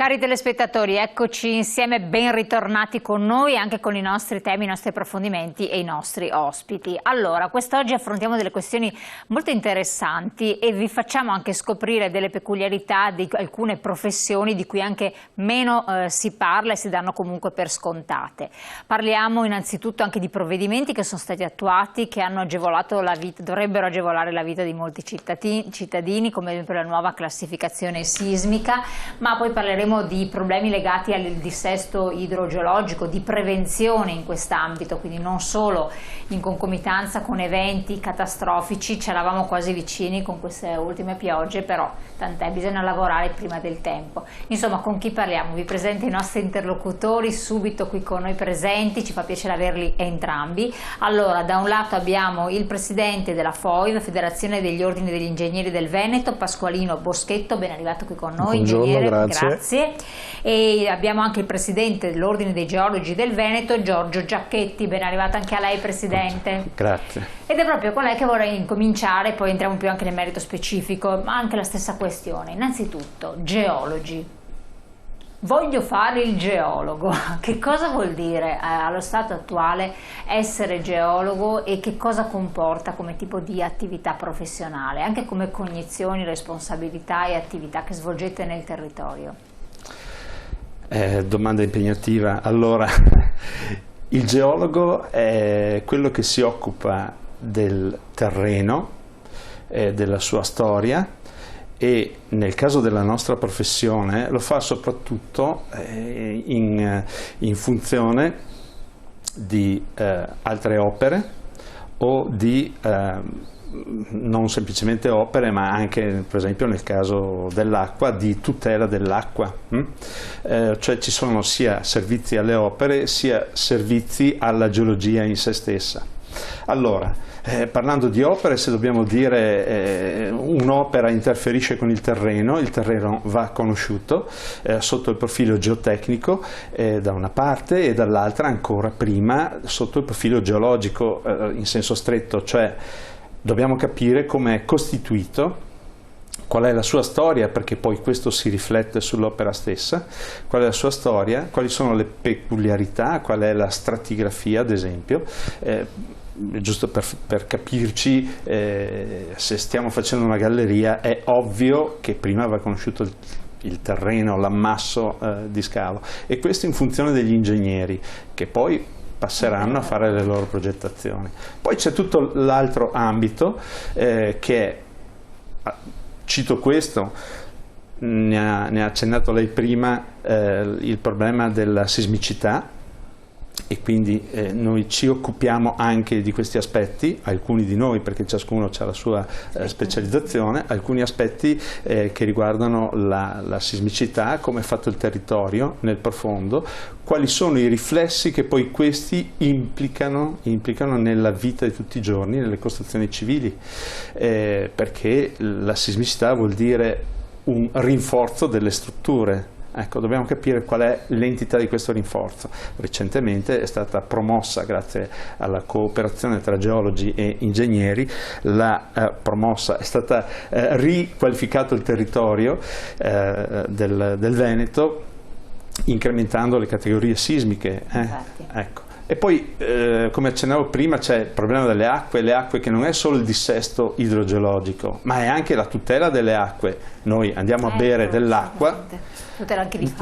Cari telespettatori, eccoci insieme, ben ritornati con noi, anche con i nostri temi, i nostri approfondimenti e i nostri ospiti. Allora, quest'oggi affrontiamo delle questioni molto interessanti e vi facciamo anche scoprire delle peculiarità di alcune professioni di cui anche meno si parla e si danno comunque per scontate. Parliamo innanzitutto anche di provvedimenti che sono stati attuati, che hanno agevolato la vita, dovrebbero agevolare la vita di molti cittadini, come ad esempio la nuova classificazione sismica, ma poi parleremo di problemi legati al dissesto idrogeologico, di prevenzione in quest'ambito, quindi non solo in concomitanza con eventi catastrofici, ci eravamo quasi vicini con queste ultime piogge, però tant'è, bisogna lavorare prima del tempo. Insomma, con chi parliamo? Vi presento i nostri interlocutori subito qui con noi presenti, ci fa piacere averli entrambi. Allora, da un lato abbiamo il presidente della FOIV, Federazione degli Ordini degli Ingegneri del Veneto, Pasqualino Boschetto, ben arrivato qui con noi. Buongiorno, ingegnere, grazie. E abbiamo anche il presidente dell'Ordine dei Geologi del Veneto, Giorgio Giacchetti, ben arrivato anche a lei presidente. Grazie. Ed è proprio con lei che vorrei incominciare, poi entriamo più anche nel merito specifico, ma anche la stessa questione. Innanzitutto, geologi. Voglio fare il geologo. Che cosa vuol dire allo stato attuale essere geologo e che cosa comporta come tipo di attività professionale, anche come cognizioni, responsabilità e attività che svolgete nel territorio? Domanda impegnativa. Allora, il geologo è quello che si occupa del terreno, della sua storia, e nel caso della nostra professione lo fa soprattutto in funzione di altre opere o di non semplicemente opere, ma anche per esempio nel caso dell'acqua, di tutela dell'acqua. Cioè ci sono sia servizi alle opere sia servizi alla geologia in se stessa. Allora, parlando di opere, se dobbiamo dire un'opera interferisce con il terreno va conosciuto sotto il profilo geotecnico da una parte e dall'altra ancora prima sotto il profilo geologico in senso stretto, cioè dobbiamo capire come è costituito, qual è la sua storia, perché poi questo si riflette sull'opera stessa, qual è la sua storia, quali sono le peculiarità, qual è la stratigrafia ad esempio, giusto per capirci, se stiamo facendo una galleria è ovvio che prima va conosciuto il terreno, l'ammasso di scavo, e questo in funzione degli ingegneri che poi passeranno a fare le loro progettazioni. Poi c'è tutto l'altro ambito che, cito questo, ne ha accennato lei prima, il problema della sismicità, e quindi noi ci occupiamo anche di questi aspetti, alcuni di noi, perché ciascuno ha la sua specializzazione, alcuni aspetti che riguardano la sismicità, come è fatto il territorio nel profondo, quali sono i riflessi che poi questi implicano nella vita di tutti i giorni, nelle costruzioni civili, perché la sismicità vuol dire un rinforzo delle strutture. Ecco, dobbiamo capire qual è l'entità di questo rinforzo. Recentemente è stata promossa, grazie alla cooperazione tra geologi e ingegneri, è stata riqualificato il territorio del Veneto, incrementando le categorie sismiche. Ecco. E poi, come accennavo prima, c'è il problema delle acque, le acque che non è solo il dissesto idrogeologico, ma è anche la tutela delle acque. Noi andiamo a bere dell'acqua,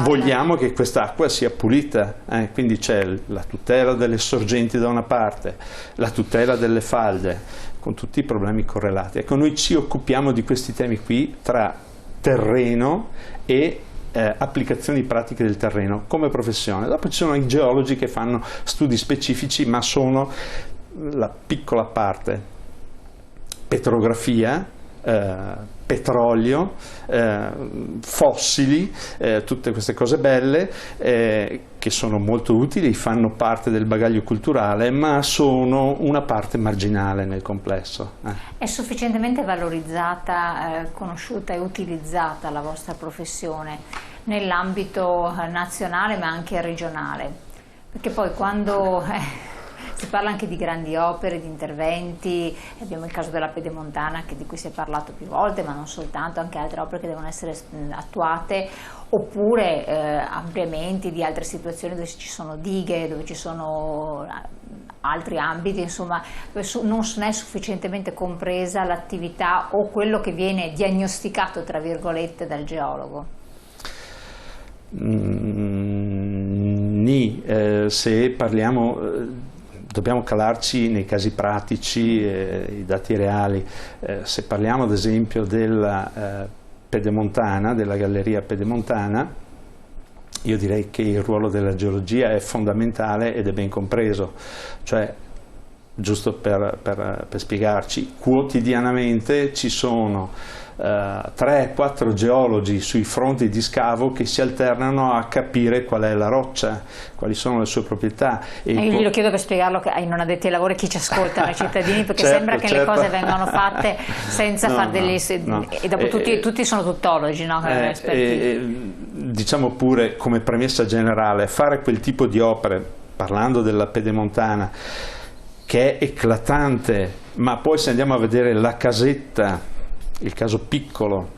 vogliamo che quest'acqua sia pulita, quindi c'è la tutela delle sorgenti da una parte, la tutela delle falde, con tutti i problemi correlati. Ecco, noi ci occupiamo di questi temi qui tra terreno e applicazioni pratiche del terreno come professione. Dopo ci sono i geologi che fanno studi specifici, ma sono la piccola parte. Petrografia, petrolio, fossili, tutte queste cose belle che sono molto utili, fanno parte del bagaglio culturale, ma sono una parte marginale nel complesso. È sufficientemente valorizzata, conosciuta e utilizzata la vostra professione nell'ambito nazionale ma anche regionale? Perché poi quando Si parla anche di grandi opere, di interventi, abbiamo il caso della Pedemontana di cui si è parlato più volte, ma non soltanto, anche altre opere che devono essere attuate, oppure ampliamenti di altre situazioni dove ci sono dighe, dove ci sono altri ambiti, insomma, dove non è sufficientemente compresa l'attività o quello che viene diagnosticato, tra virgolette, dal geologo. Se parliamo, dobbiamo calarci nei casi pratici, i dati reali. Se parliamo ad esempio della Pedemontana, della galleria Pedemontana, io direi che il ruolo della geologia è fondamentale ed è ben compreso, cioè, giusto per spiegarci, quotidianamente ci sono 3-4 geologi sui fronti di scavo che si alternano a capire qual è la roccia, quali sono le sue proprietà. E io glielo chiedo per spiegarlo ai non addetti ai lavori, chi ci ascolta, ai cittadini, perché certo, sembra che le cose vengano fatte senza fare degli... E dopo tutti sono tuttologi, no? Diciamo pure, come premessa generale, fare quel tipo di opere, parlando della Pedemontana, che è eclatante, ma poi se andiamo a vedere la casetta, il caso piccolo,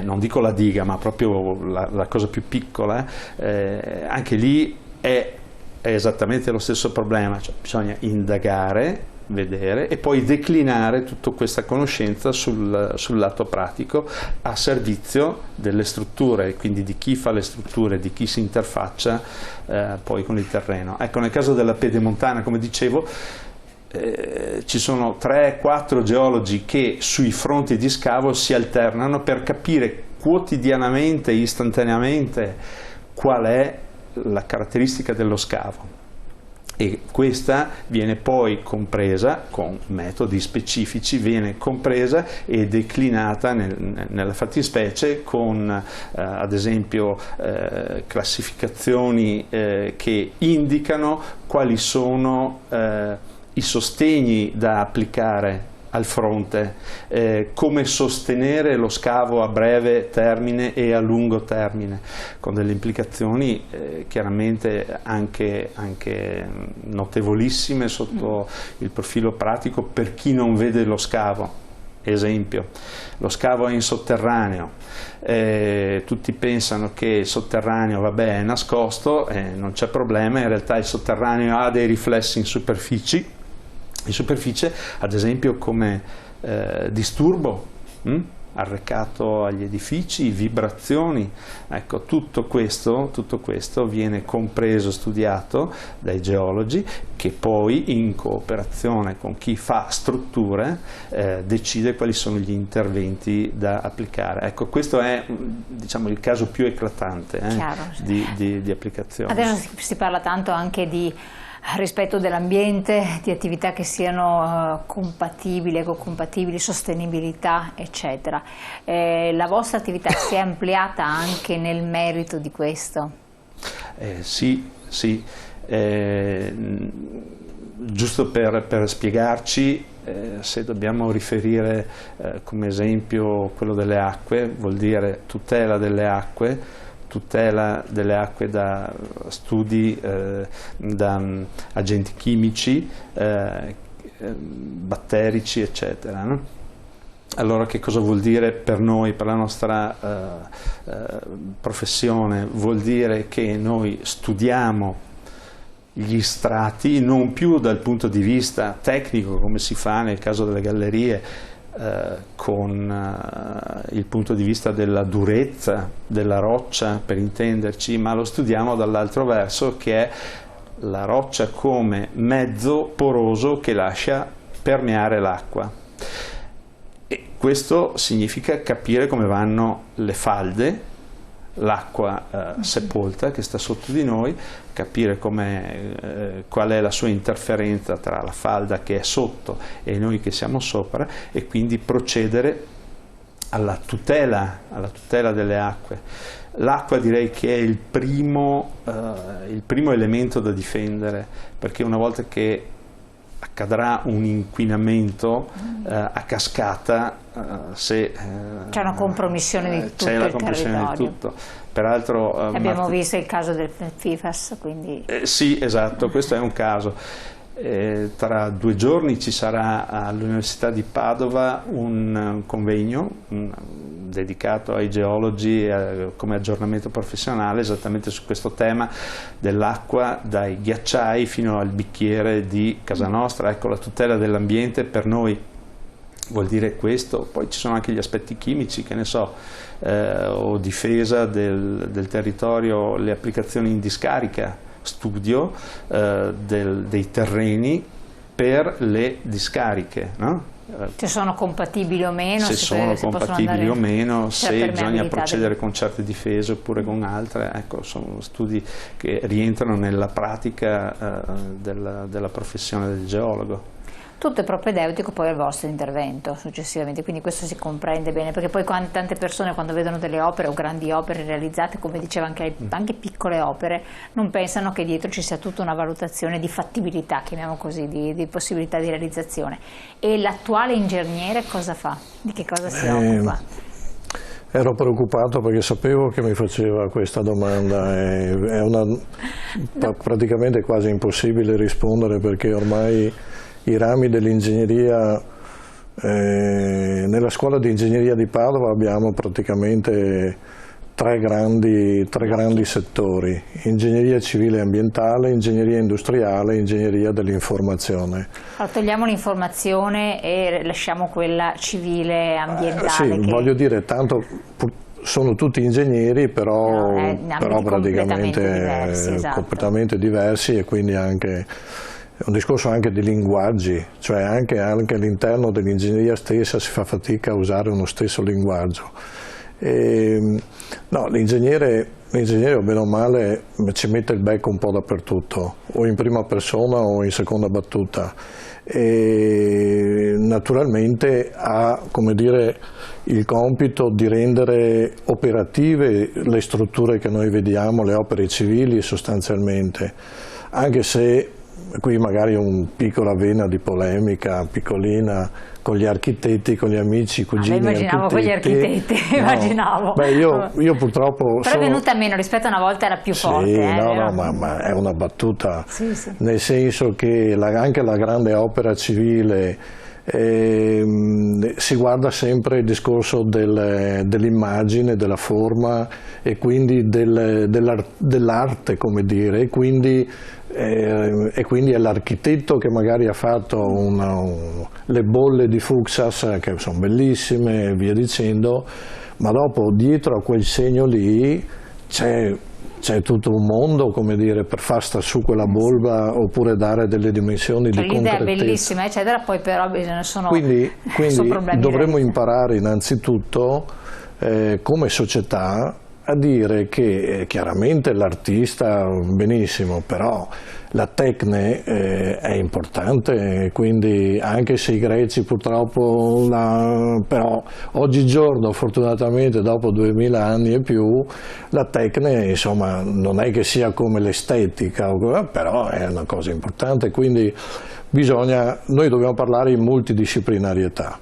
non dico la diga, ma proprio la cosa più piccola, anche lì è esattamente lo stesso problema, cioè bisogna indagare, vedere e poi declinare tutta questa conoscenza sul lato pratico a servizio delle strutture, quindi di chi fa le strutture, di chi si interfaccia poi con il terreno. Ecco, nel caso della Pedemontana, come dicevo, ci sono 3-4 geologi che sui fronti di scavo si alternano per capire quotidianamente, istantaneamente, qual è la caratteristica dello scavo, e questa viene poi compresa con metodi specifici, viene compresa e declinata nella fattispecie con ad esempio classificazioni che indicano quali sono i sostegni da applicare al fronte, come sostenere lo scavo a breve termine e a lungo termine, con delle implicazioni chiaramente anche notevolissime sotto il profilo pratico per chi non vede lo scavo. Esempio, lo scavo è in sotterraneo, tutti pensano che il sotterraneo vabbè, è nascosto, non c'è problema, in realtà il sotterraneo ha dei riflessi in superficie, ad esempio come disturbo arrecato agli edifici, vibrazioni. Ecco, tutto questo viene compreso, studiato dai geologi, che poi in cooperazione con chi fa strutture decide quali sono gli interventi da applicare. Ecco, questo è, diciamo, il caso più eclatante di applicazione. Adesso si parla tanto anche di rispetto dell'ambiente, di attività che siano compatibili, ecocompatibili, sostenibilità, eccetera. La vostra attività si è ampliata anche nel merito di questo? Sì. Giusto per spiegarci, se dobbiamo riferire come esempio quello delle acque, vuol dire tutela delle acque da studi, da agenti chimici, batterici, eccetera, no? Allora, che cosa vuol dire per noi, per la nostra professione? Vuol dire che noi studiamo gli strati non più dal punto di vista tecnico, come si fa nel caso delle gallerie, con il punto di vista della durezza della roccia, per intenderci, ma lo studiamo dall'altro verso, che è la roccia come mezzo poroso che lascia permeare l'acqua. E questo significa capire come vanno le falde, l'acqua sepolta che sta sotto di noi, capire qual è la sua interferenza tra la falda che è sotto e noi che siamo sopra, e quindi procedere alla tutela delle acque. L'acqua direi che è il primo elemento da difendere, perché una volta che accadrà un inquinamento a cascata, se c'è una compromissione di tutto c'è la il compressione territorio. di tutto. Peraltro abbiamo visto il caso del PFAS, quindi sì, esatto, questo è un caso. Tra 2 giorni ci sarà all'Università di Padova un convegno dedicato ai geologi come aggiornamento professionale esattamente su questo tema dell'acqua dai ghiacciai fino al bicchiere di casa nostra. Ecco, la tutela dell'ambiente per noi vuol dire questo. Poi ci sono anche gli aspetti chimici, che ne so, o difesa del territorio, le applicazioni in discarica, studio dei terreni per le discariche, no? Se sono compatibili o meno, se sono compatibili o meno, se bisogna procedere con certe difese oppure con altre. Ecco, sono studi che rientrano nella pratica della professione del geologo. Tutto è propedeutico poi al vostro intervento successivamente, quindi questo si comprende bene, perché poi tante persone quando vedono delle opere o grandi opere realizzate, come diceva anche piccole opere, non pensano che dietro ci sia tutta una valutazione di fattibilità, chiamiamo così, di possibilità di realizzazione. E l'attuale ingegnere cosa fa? Di che cosa si occupa? Ero preoccupato perché sapevo che mi faceva questa domanda, è praticamente quasi impossibile rispondere, perché ormai i rami dell'ingegneria, nella scuola di ingegneria di Padova abbiamo praticamente tre grandi settori: ingegneria civile e ambientale, ingegneria industriale e ingegneria dell'informazione. Allora, togliamo l'informazione e lasciamo quella civile e ambientale. Sì, voglio dire, tanto sono tutti ingegneri, però praticamente diversi, esatto. Completamente diversi, e quindi anche è un discorso anche di linguaggi, cioè anche all'interno dell'ingegneria stessa si fa fatica a usare uno stesso linguaggio. No, l'ingegnere o bene o male ci mette il becco un po' dappertutto, o in prima persona o in seconda battuta, e naturalmente ha, come dire, il compito di rendere operative le strutture che noi vediamo, le opere civili sostanzialmente, anche se qui magari un piccola vena di polemica, piccolina, con gli architetti, con gli amici, cugini immaginavo architetti. Con gli architetti, no. Immaginavo. Beh, io purtroppo però è venuta meno rispetto a una volta, era più forte. No, ma è una battuta, sì. Nel senso che anche la grande opera civile si guarda sempre il discorso dell'immagine, della forma e quindi dell'arte, come dire, e quindi è l'architetto che magari ha fatto le bolle di Fuxas, che sono bellissime e via dicendo, ma dopo dietro a quel segno lì c'è tutto un mondo, come dire, per far sta su quella bolla oppure dare delle dimensioni di concretezza. L'idea è bellissima, eccetera, poi però sono quindi problemi dovremmo imparare innanzitutto come società a dire che chiaramente l'artista benissimo, però la tecne è importante, quindi anche se i greci purtroppo, però oggigiorno fortunatamente dopo 2000 anni e più, la tecne insomma non è che sia come l'estetica, però è una cosa importante, quindi noi dobbiamo parlare in multidisciplinarietà,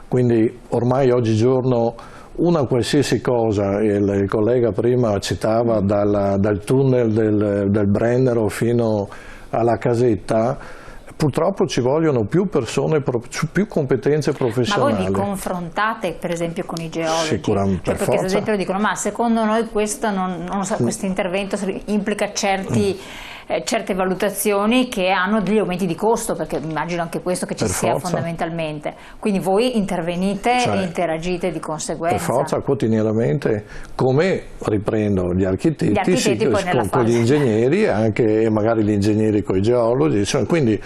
quindi ormai oggigiorno una qualsiasi cosa, il collega prima citava dal tunnel del Brennero fino alla casetta, purtroppo ci vogliono più persone, più competenze professionali. Ma voi vi confrontate per esempio con i geologi? Sicuramente, perché ad esempio dicono, ma secondo noi questo questo intervento implica certe valutazioni che hanno degli aumenti di costo, perché immagino anche questo che ci sia fondamentalmente. Quindi voi intervenite e interagite di conseguenza. Per forza, quotidianamente, come riprendo gli architetti con gli ingegneri, e magari gli ingegneri con i geologi, quindi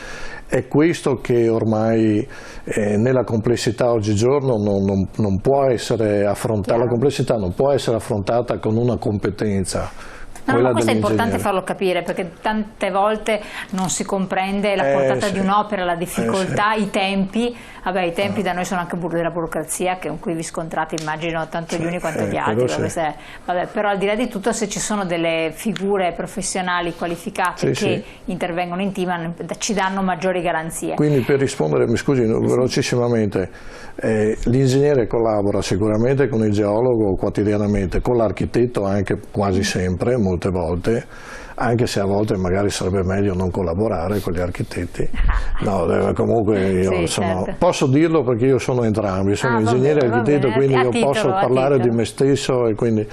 è questo che ormai nella complessità oggigiorno non può essere affrontata, la complessità non può essere affrontata con una competenza. No, questo è importante farlo capire, perché tante volte non si comprende la portata di un'opera, la difficoltà, i tempi. Vabbè, i tempi da noi sono anche della burocrazia, con cui vi scontrate, immagino, tanto gli uni quanto gli altri. Vabbè, però al di là di tutto, se ci sono delle figure professionali qualificate che intervengono in team, ci danno maggiori garanzie. Quindi, per rispondere, mi scusi, velocissimamente, l'ingegnere collabora sicuramente con il geologo quotidianamente, con l'architetto anche quasi sempre, molte volte, anche se a volte magari sarebbe meglio non collaborare con gli architetti. No, comunque io certo. posso dirlo perché io sono entrambi, sono ingegnere e architetto, quindi io posso parlare di me stesso, e quindi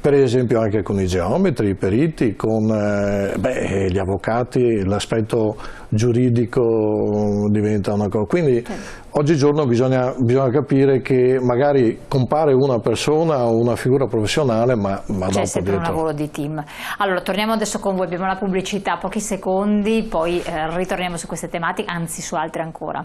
per esempio anche con i geometri, i periti, con gli avvocati, l'aspetto giuridico diventa una cosa. Quindi oggigiorno bisogna capire che magari compare una persona o una figura professionale, ma c'è sempre un lavoro di team. Allora torniamo adesso con voi, abbiamo la pubblicità, pochi secondi, poi ritorniamo su queste tematiche, anzi su altre ancora.